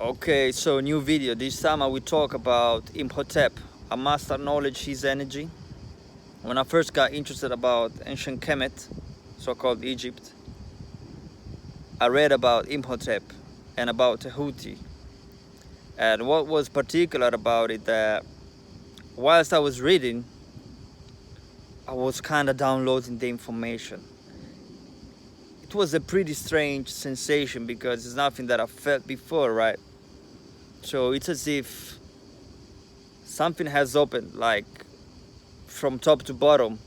Okay, so new video. This time I will talk about Imhotep, a master knowledge his energy. When I first got interested about ancient Kemet, so-called Egypt, I read about Imhotep and about Tehuti. And what was particular about it that whilst I was reading, I was kind of downloading the information. It was a pretty strange sensation because it's nothing that I felt before, right? So it's as if something has opened, like from top to bottom,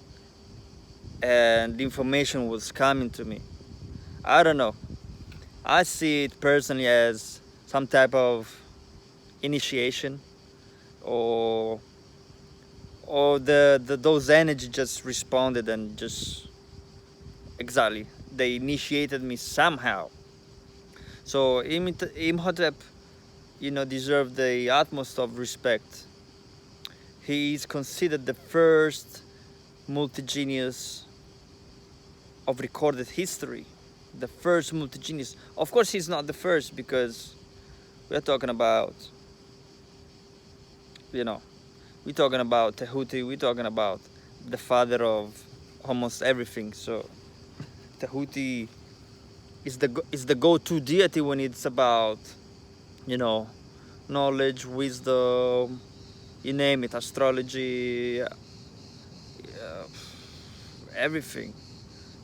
and the information was coming to me. I don't know. I see it personally as some type of initiation, or those energy just responded and just exactly they initiated me somehow. So Imhotep, deserved the utmost of respect. He is considered the first multi-genius of recorded history. The first multi-genius. Of course, he's not the first because we're talking about, we're talking about Tehuti, we're talking about the father of almost everything. So Tehuti is the go-to deity when it's about, knowledge, wisdom, you name it, astrology, everything.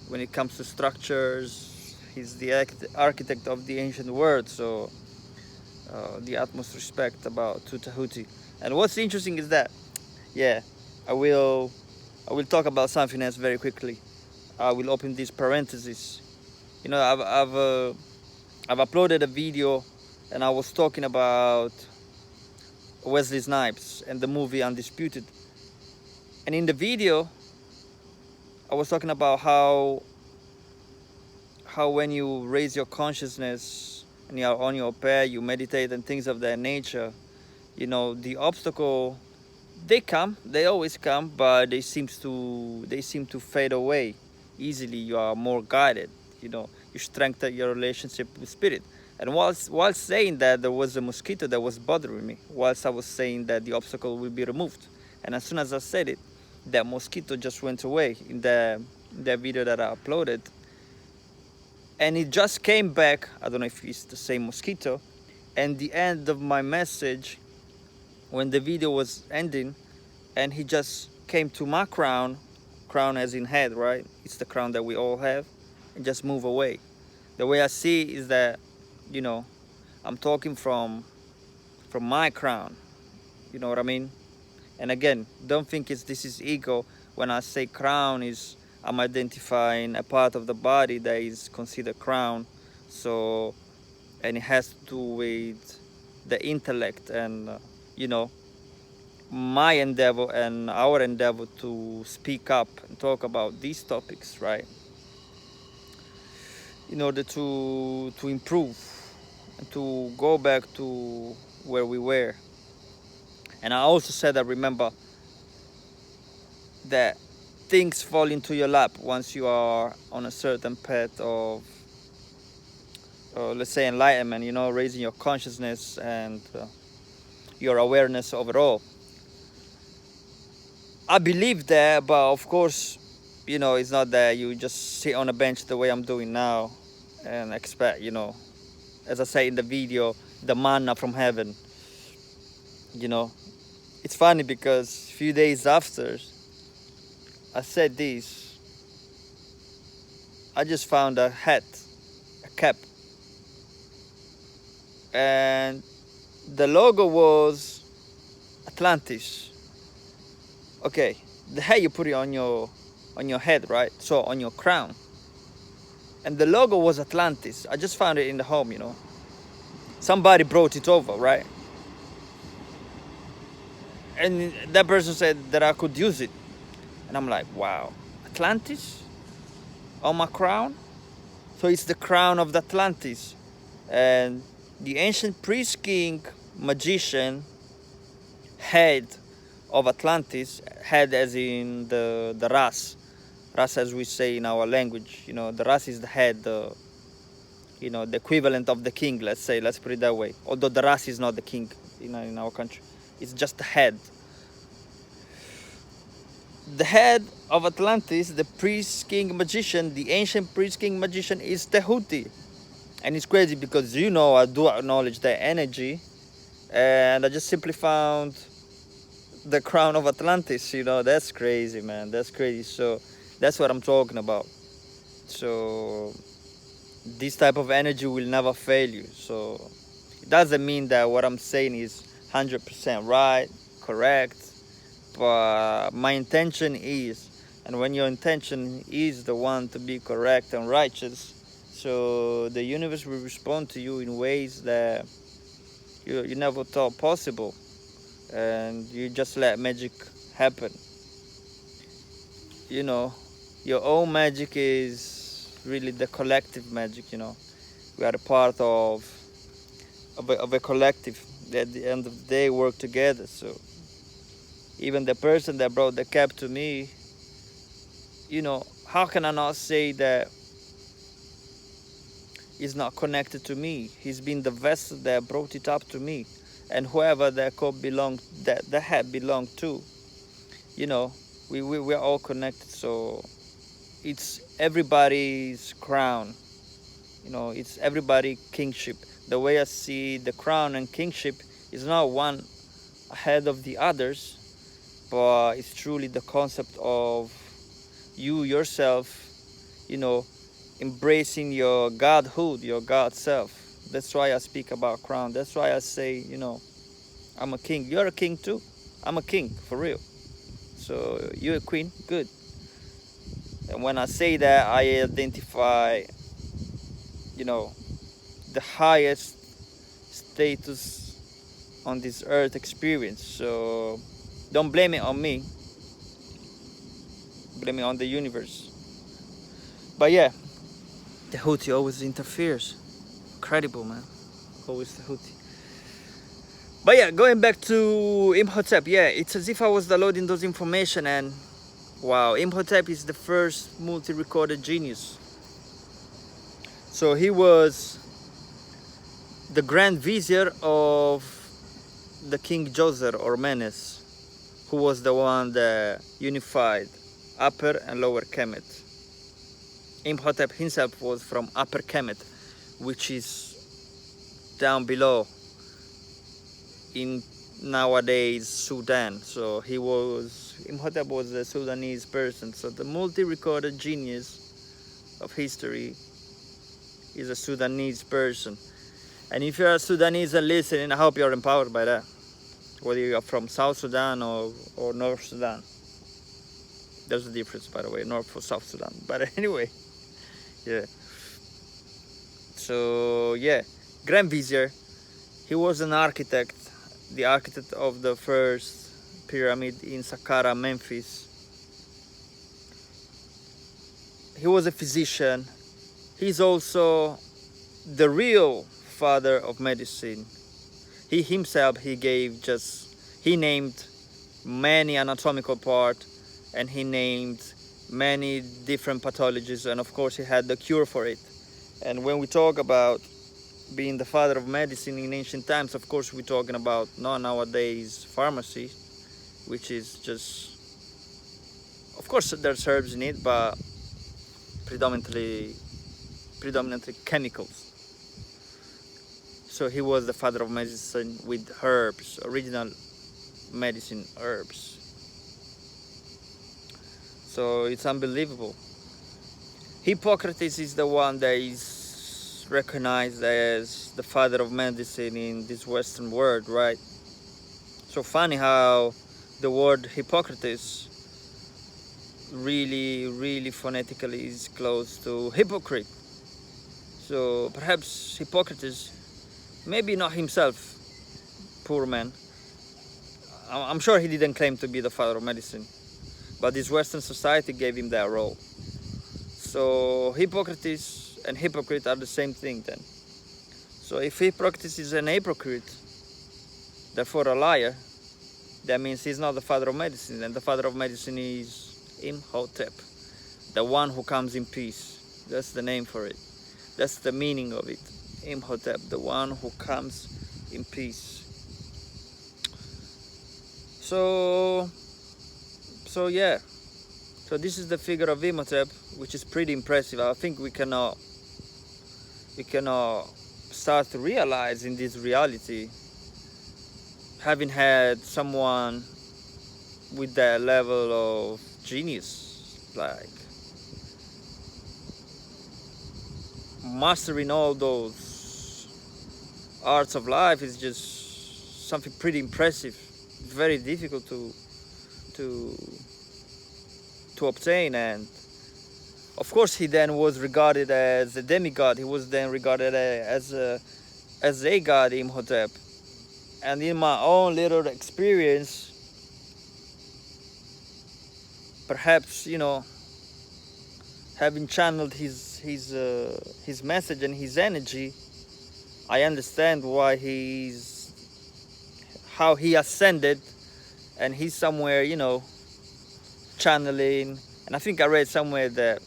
When it comes to structures, he's the architect of the ancient world. So the utmost respect about to Tehuti. And what's interesting is that, yeah, I will talk about something else very quickly. I will open these parentheses. I've uploaded a video, and I was talking about Wesley Snipes and the movie Undisputed. And in the video, I was talking about how when you raise your consciousness and you're on your path, you meditate and things of that nature, the obstacle, they always come, but they seem to fade away easily. You are more guided, you strengthen your relationship with spirit. And whilst saying that, there was a mosquito that was bothering me whilst I was saying that the obstacle will be removed. And as soon as I said it, that mosquito just went away in the video that I uploaded. And it just came back. I don't know if it's the same mosquito. And the end of my message, when the video was ending, and he just came to my crown as in head, right? It's the crown that we all have, and just move away. The way I see is that, I'm talking from my crown. You know what I mean? And again, don't think this is ego. When I say crown, I'm identifying a part of the body that is considered crown. So, and it has to do with the intellect and, my endeavor and our endeavor to speak up and talk about these topics, right? In order to improve and to go back to where we were. And I also said that, remember, that things fall into your lap once you are on a certain path of, let's say, enlightenment, raising your consciousness and your awareness overall. I believe that, but of course, it's not that you just sit on a bench the way I'm doing now and expect, as I say in the video, the manna from heaven. It's funny because a few days after I said this, I just found a hat, a cap, and the logo was Atlantis. Okay, the hat, you put it on your head, right? So on your crown, and the logo was Atlantis. I just found it in the home, somebody brought it over, right? And that person said that I could use it. And I'm like, wow, Atlantis on my crown? So it's the crown of the Atlantis. And the ancient priest king magician, head of Atlantis, head as in the Ras as we say in our language. The Ras is the head you know, the equivalent of the king, let's say, let's put it that way. Although the ras is not the king in our country, it's just the head. The head of Atlantis, the priest king magician, the ancient priest king magician, is Tehuti. And it's crazy because, you know, I do acknowledge their energy, and I just simply found the crown of Atlantis. You know, that's crazy, man. That's crazy. So that's what I'm talking about. So this type of energy will never fail you. So it doesn't mean that what I'm saying is 100% right, correct, but my intention is, and when your intention is the one to be correct and righteous, so the universe will respond to you in ways that you never thought possible, and you just let magic happen. You know, your own magic is really the collective magic. You know, we are a part of a collective that at the end of the day work together. So even the person that brought the cap to me, you know, how can I not say that he's not connected to me? He's been the vessel that brought it up to me, and whoever that cup belonged, that the hat belonged to, you know, we're all connected. So it's everybody's crown, you know, it's everybody kingship. The way I see the crown and kingship is not one ahead of the others, but it's truly the concept of you yourself, you know, embracing your godhood, your God self. That's why I speak about crown. That's why I say, you know, I'm a king. You're a king too. I'm a king, for real. So you're a queen, good. And when I say that, I identify, you know, the highest status on this earth experience. So don't blame it on me. Blame it on the universe. But yeah, the Houthi always interferes. Incredible, man. Always the Houthi. But yeah, going back to Imhotep, yeah, it's as if I was downloading those information, and wow, Imhotep is the first multi-recorded genius. So he was the Grand Vizier of the King Djoser or Menes, who was the one that unified Upper and Lower Kemet. Imhotep himself was from Upper Kemet, which is down below in nowadays Sudan. So Imhotep was a Sudanese person. So the multi-recorded genius of history is a Sudanese person. And if you're a Sudanese and listening, I hope you're empowered by that. Whether you're from South Sudan or North Sudan. There's a difference, by the way, North or South Sudan. But anyway, yeah. So yeah, Grand Vizier, he was an architect, the architect of the first pyramid in Saqqara, Memphis. He was a physician. He's also the real father of medicine. He himself, he named many anatomical parts, and he named many different pathologies, and of course he had the cure for it. And when we talk about being the father of medicine in ancient times, of course we're talking about not nowadays pharmacy, which is just, of course there's herbs in it, but predominantly chemicals. So he was the father of medicine with herbs, original medicine herbs. So it's unbelievable. Hippocrates is the one that is recognized as the father of medicine in this Western world, right? So funny how the word Hippocrates really phonetically is close to hypocrite. So perhaps Hippocrates, maybe not himself, poor man. I'm sure he didn't claim to be the father of medicine, but this Western society gave him that role. So Hippocrates and hypocrite are the same thing then. So if Hippocrates is an hypocrite, therefore a liar, that means he's not the father of medicine, and the father of medicine is Imhotep, the one who comes in peace. That's the name for it. That's the meaning of it. Imhotep, the one who comes in peace. So yeah. So this is the figure of Imhotep, which is pretty impressive. I think we cannot start to realize in this reality, having had someone with that level of genius, like mastering all those arts of life, is just something pretty impressive. Very difficult to obtain. And of course he then was regarded as a demigod. He was then regarded as a god, Imhotep. And in my own little experience, perhaps, you know, having channeled his message and his energy, I understand how he ascended, and he's somewhere, you know, channeling. And I think I read somewhere that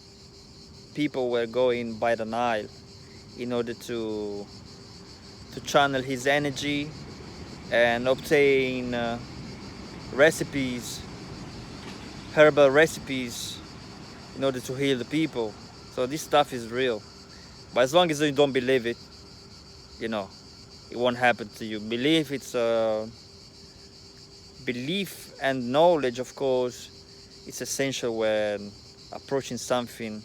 people were going by the Nile in order to channel his energy and obtain recipes, herbal recipes, in order to heal the people. So this stuff is real. But as long as you don't believe it, you know, it won't happen to you. Belief, it's belief and knowledge, of course, it's essential when approaching something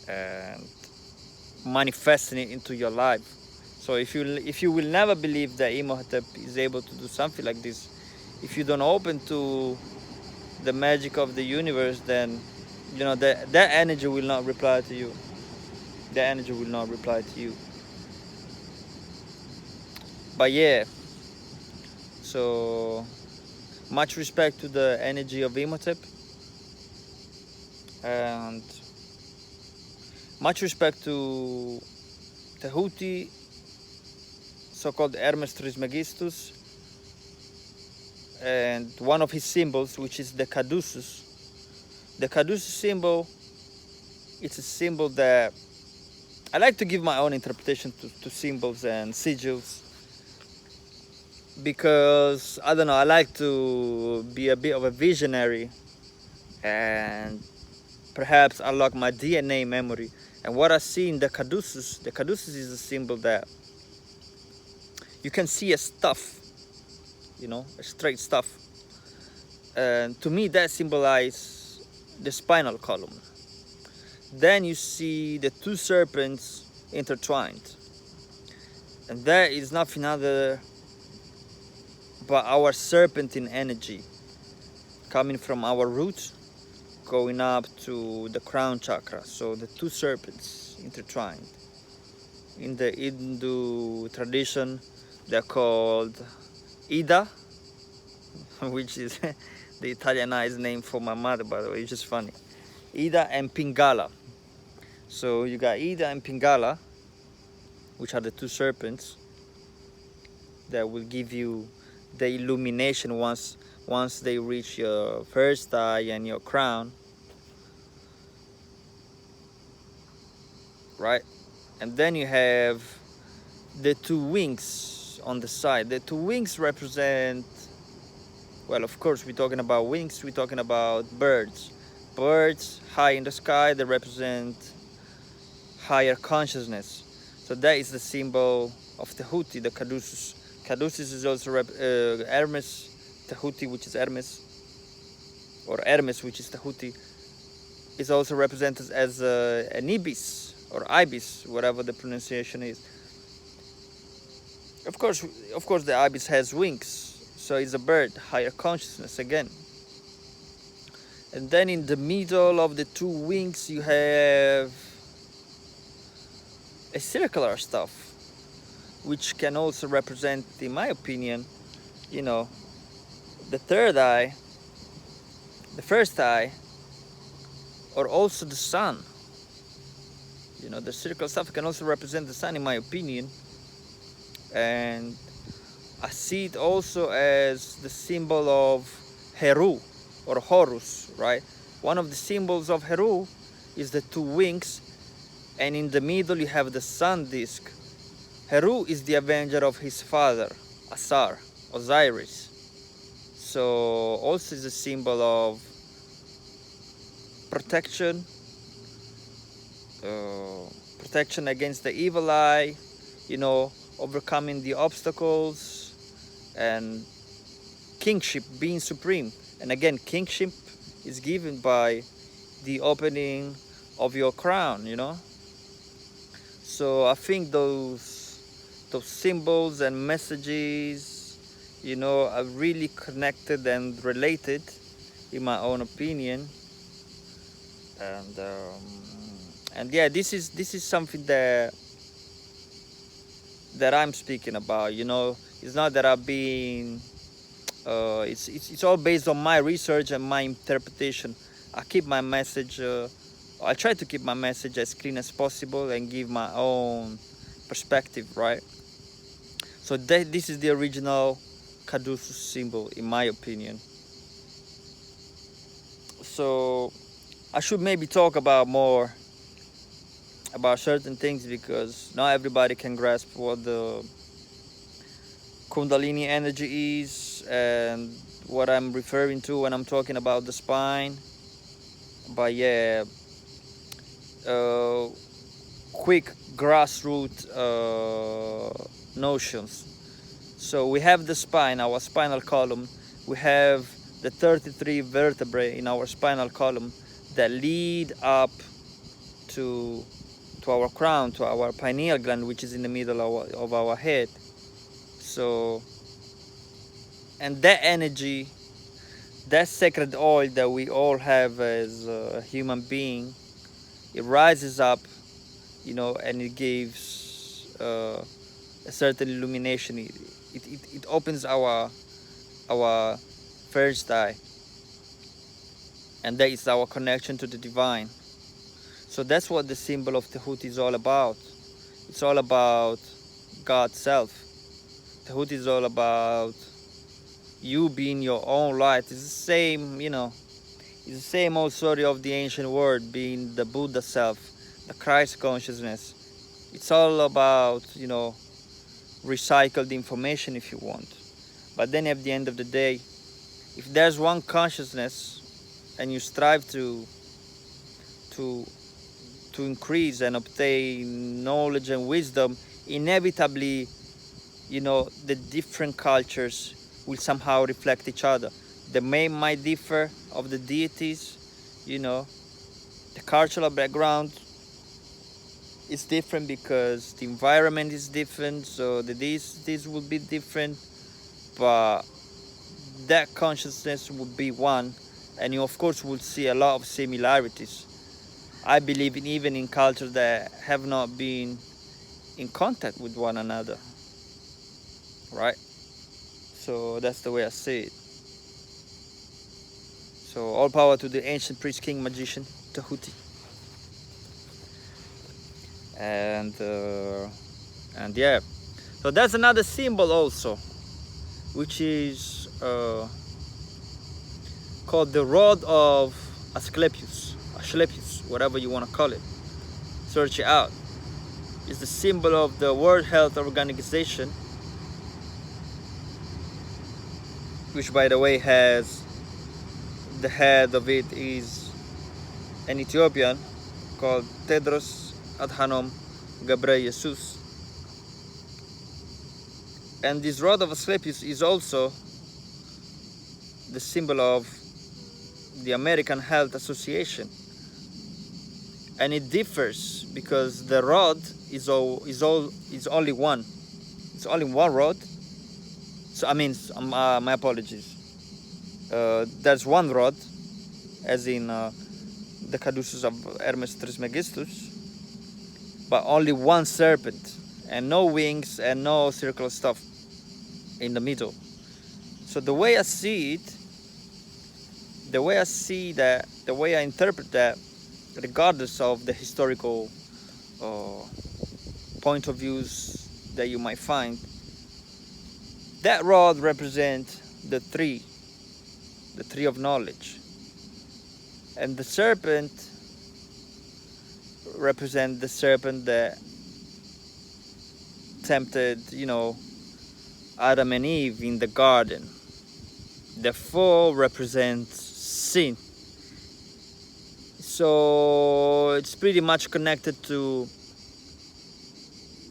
and manifesting it into your life. So if you will never believe that Imhotep is able to do something like this, if you don't open to the magic of the universe, then, you know, that energy will not reply to you. That energy will not reply to you. But yeah, so much respect to the energy of Imhotep, and much respect to Tehuti, so-called Hermes Trismegistus, and one of his symbols, which is the Caduceus. The Caduceus symbol, it's a symbol that I like to give my own interpretation to symbols and sigils, because I don't know, I like to be a bit of a visionary and perhaps unlock my DNA memory. And what I see in the Caduceus is a symbol that you can see a stuff, you know, a straight stuff. And to me, that symbolizes the spinal column. Then you see the two serpents intertwined. And that is nothing other but our serpentine energy coming from our roots, going up to the crown chakra. So the two serpents intertwined. In the Hindu tradition, they're called Ida, which is the Italianized name for my mother, by the way. It's just funny. Ida and Pingala. So you got Ida and Pingala, which are the two serpents that will give you the illumination once they reach your first eye and your crown, right? And then you have the two wings on the side. The two wings represent, well, of course, we're talking about wings, we're talking about birds. Birds high in the sky, they represent higher consciousness. So that is the symbol of Tehuti, the Caduceus. Caduceus is also Hermes, Tehuti, which is Hermes, or Hermes, which is Tehuti, is also represented as an ibis or ibis, whatever the pronunciation is. Of course, the ibis has wings, so it's a bird, higher consciousness again. And then in the middle of the two wings, you have a circular stuff, which can also represent, in my opinion, you know, the third eye, the first eye, or also the sun. You know, the circular stuff can also represent the sun, in my opinion. And I see it also as the symbol of Heru or Horus, right? One of the symbols of Heru is the two wings, and in the middle you have the sun disk. Heru is the avenger of his father, Osiris. So also is a symbol of protection, protection against the evil eye, you know, overcoming the obstacles, and kingship, being supreme. And again, kingship is given by the opening of your crown, you know. So I think those symbols and messages, you know, are really connected and related, in my own opinion. And yeah, this is something that I'm speaking about. You know, it's not that I've been. It's all based on my research and my interpretation. I keep my message. I try to keep my message as clean as possible and give my own perspective, right? So this is the original Caduceus symbol, in my opinion. So I should maybe talk about more about certain things, because not everybody can grasp what the Kundalini energy is and what I'm referring to when I'm talking about the spine. But yeah, quick grassroots notions. So we have the spine, our spinal column. We have the 33 vertebrae in our spinal column that lead up to our crown, to our pineal gland, which is in the middle of our head. So, and that energy, that sacred oil that we all have as a human being, it rises up, you know, and it gives a certain illumination. It opens our first eye, and that is our connection to the divine. So that's what the symbol of Tehuti is all about. It's all about God's self. Tehuti is all about you being your own light. It's the same, you know, it's the same old story of the ancient world, being the Buddha self, the Christ consciousness. It's all about, you know, recycled information, if you want. But then at the end of the day, if there's one consciousness and you strive to increase and obtain knowledge and wisdom, inevitably, you know, the different cultures will somehow reflect each other. The name might differ of the deities, you know, the cultural background is different because the environment is different, so the deities will be different, but that consciousness would be one, and you of course will see a lot of similarities. I believe even in cultures that have not been in contact with one another, right? So that's the way I see it. So all power to the ancient priest, king, magician, Tehuti. And yeah, so that's another symbol also, which is called the rod of Asclepius, whatever you want to call it. Search it out. It's the symbol of the World Health Organization, which by the way has the head of it is an Ethiopian called Tedros Adhanom Ghebreyesus. And this rod of Asclepius is also the symbol of the American Health Association, and it differs because the rod is only one. It's only one rod. So I mean, my apologies. There's one rod, as in the Caduceus of Hermes Trismegistus, but only one serpent, and no wings and no circular stuff in the middle. So the way I see it, the way I interpret that, regardless of the historical point of views that you might find, that rod represents the tree of knowledge, and the serpent represent the serpent that tempted, Adam and Eve in the garden. The 4 represents sin. So it's pretty much connected to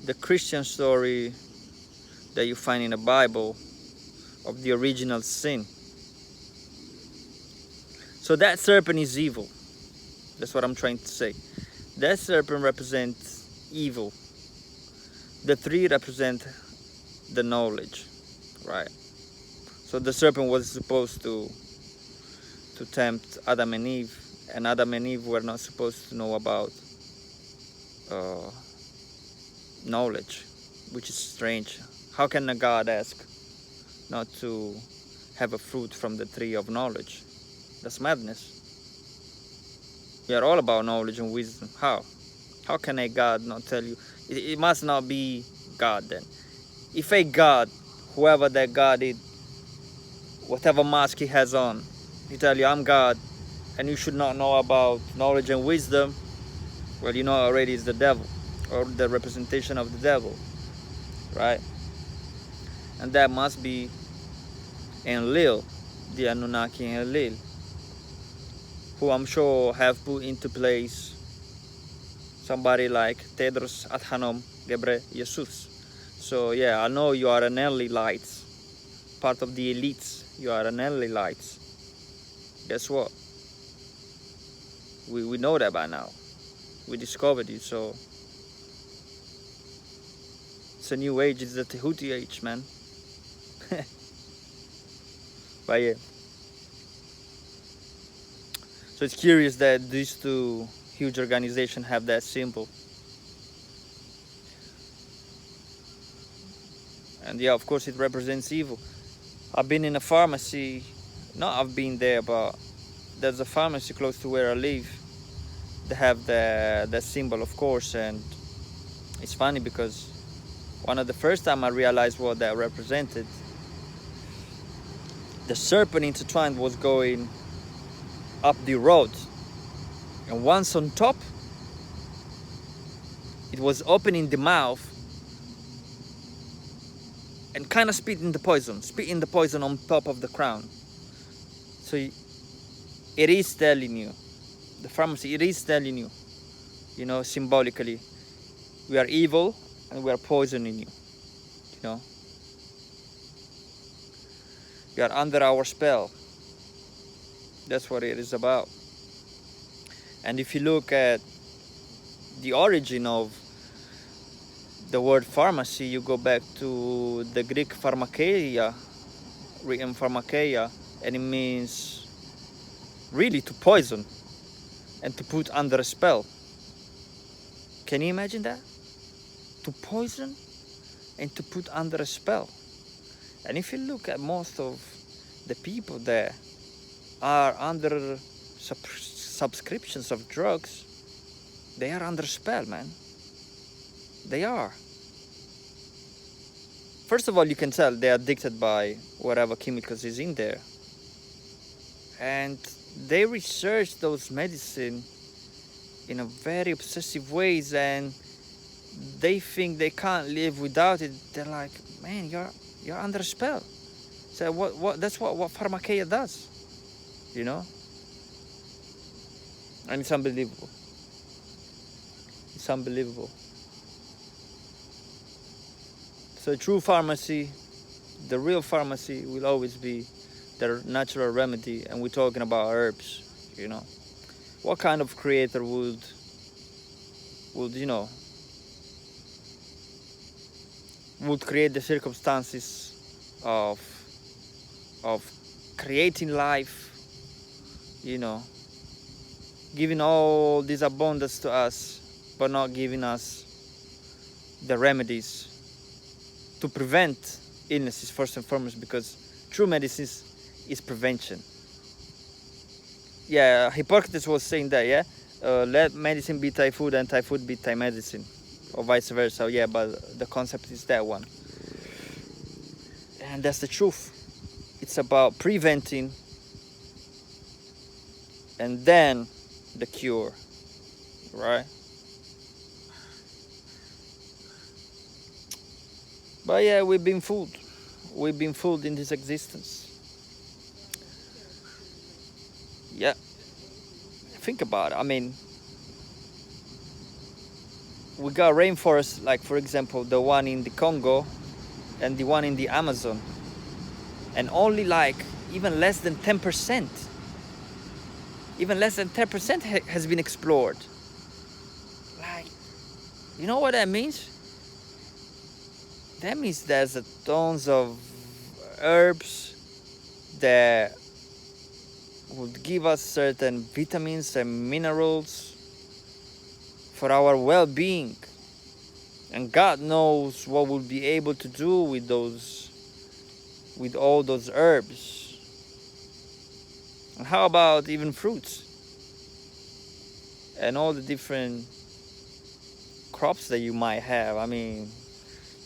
the Christian story that you find in the Bible of the original sin. So that serpent is evil. That's what I'm trying to say. That serpent represents evil. The 3 represent the knowledge, right? So the serpent was supposed to tempt Adam and Eve, and Adam and Eve were not supposed to know about knowledge, which is strange. How can a God ask not to have a fruit from the tree of knowledge? That's madness. We are all about knowledge and wisdom. How can a God not tell you? It must not be God then. If a God, whoever that God is, whatever mask he has on, he tell you, I'm God, and you should not know about knowledge and wisdom, well, you know already it's the devil, or the representation of the devil, right? And that must be Enlil, the Anunnaki Enlil, who I'm sure have put into place somebody like Tedros Adhanom Ghebreyesus. So yeah, I know you are an Enlilite, part of the elites. You are an Enlilite. Guess what? We know that by now. We discovered it, so it's a new age. It's the Tehuti age, man. But yeah. So it's curious that these 2 huge organizations have that symbol. And yeah, of course it represents evil. I've been in a pharmacy, I've been there, but there's a pharmacy close to where I live. They have the symbol, of course, and it's funny because one of the first time I realized what that represented, the serpent intertwined was going up the road, and once on top, it was opening the mouth and kind of spitting the poison on top of the crown. So it is telling you, the pharmacy, it is telling you, symbolically, we are evil and we are poisoning you, you are under our spell. That's what it is about. And if you look at the origin of the word pharmacy, you go back to the Greek pharmakeia, written pharmakeia, and it means really to poison and to put under a spell. Can you imagine that? To poison and to put under a spell. And if you look at most of the people there are under subscriptions of drugs, they are under spell, man. They are. First of all, you can tell they're addicted by whatever chemicals is in there. And they research those medicine in a very obsessive ways, and they think they can't live without it. They're like, man, you're under a spell. So what that's what pharmakeia does, And it's unbelievable. It's unbelievable. So true pharmacy, the real pharmacy, will always be the natural remedy, and we're talking about herbs, What kind of creator would create the circumstances of creating life, giving all this abundance to us, but not giving us the remedies to prevent illnesses first and foremost, because true medicine is prevention. Yeah, Hippocrates was saying that, yeah? Let medicine be Thai food and Thai food be Thai medicine, or vice versa. Yeah, but the concept is that one. And that's the truth. It's about preventing and then the cure, right? But yeah, we've been fooled. We've been fooled in this existence. Yeah, think about it. I mean, we got rainforests, like for example, the one in the Congo and the one in the Amazon. And only like even less than 10%, even less than 10% has been explored. Like, you know what that means? That means there's a tons of herbs that would give us certain vitamins and minerals for our well-being, and God knows what we'll be able to do with all those herbs. And how about even fruits and all the different crops that you might have? I mean,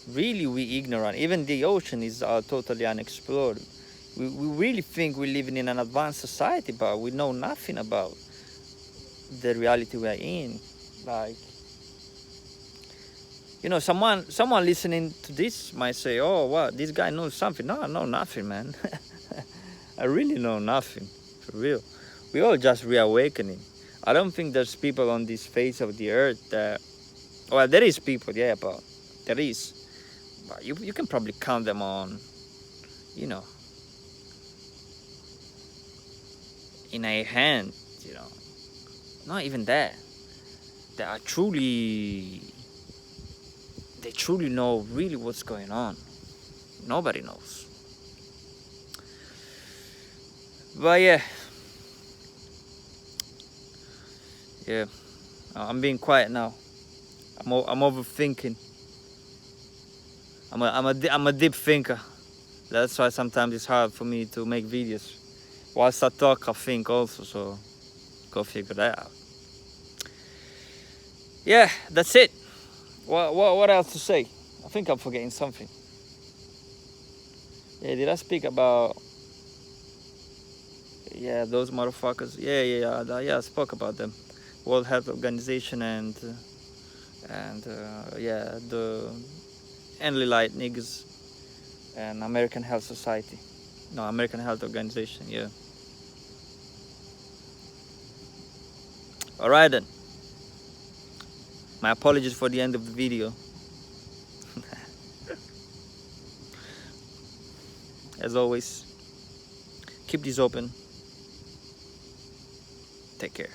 really, we ignorant. Even the ocean is totally unexplored. We really think we're living in an advanced society, but we know nothing about the reality we're in. Like, you know, someone listening to this might say, oh, what, this guy knows something. No, I know nothing, man. I really know nothing, for real. We all just reawakening. I don't think there's people on this face of the earth that, well, there is people, yeah, but there is. But you can probably count them on, you know, in a hand, you know. Not even that. They truly know really what's going on. Nobody knows. But yeah, I'm being quiet now. I'm overthinking. I'm a deep thinker. That's why sometimes it's hard for me to make videos. Whilst I talk, I think also. So go figure that out. Yeah, that's it. What else to say? I think I'm forgetting something. Yeah, did I speak about? Yeah, those motherfuckers. Yeah, I spoke about them. World Health Organization and yeah, the Enlilite niggas and American Health Society. No, American Health Organization. Yeah. All right then. My apologies for the end of the video. As always, keep this open. Take care.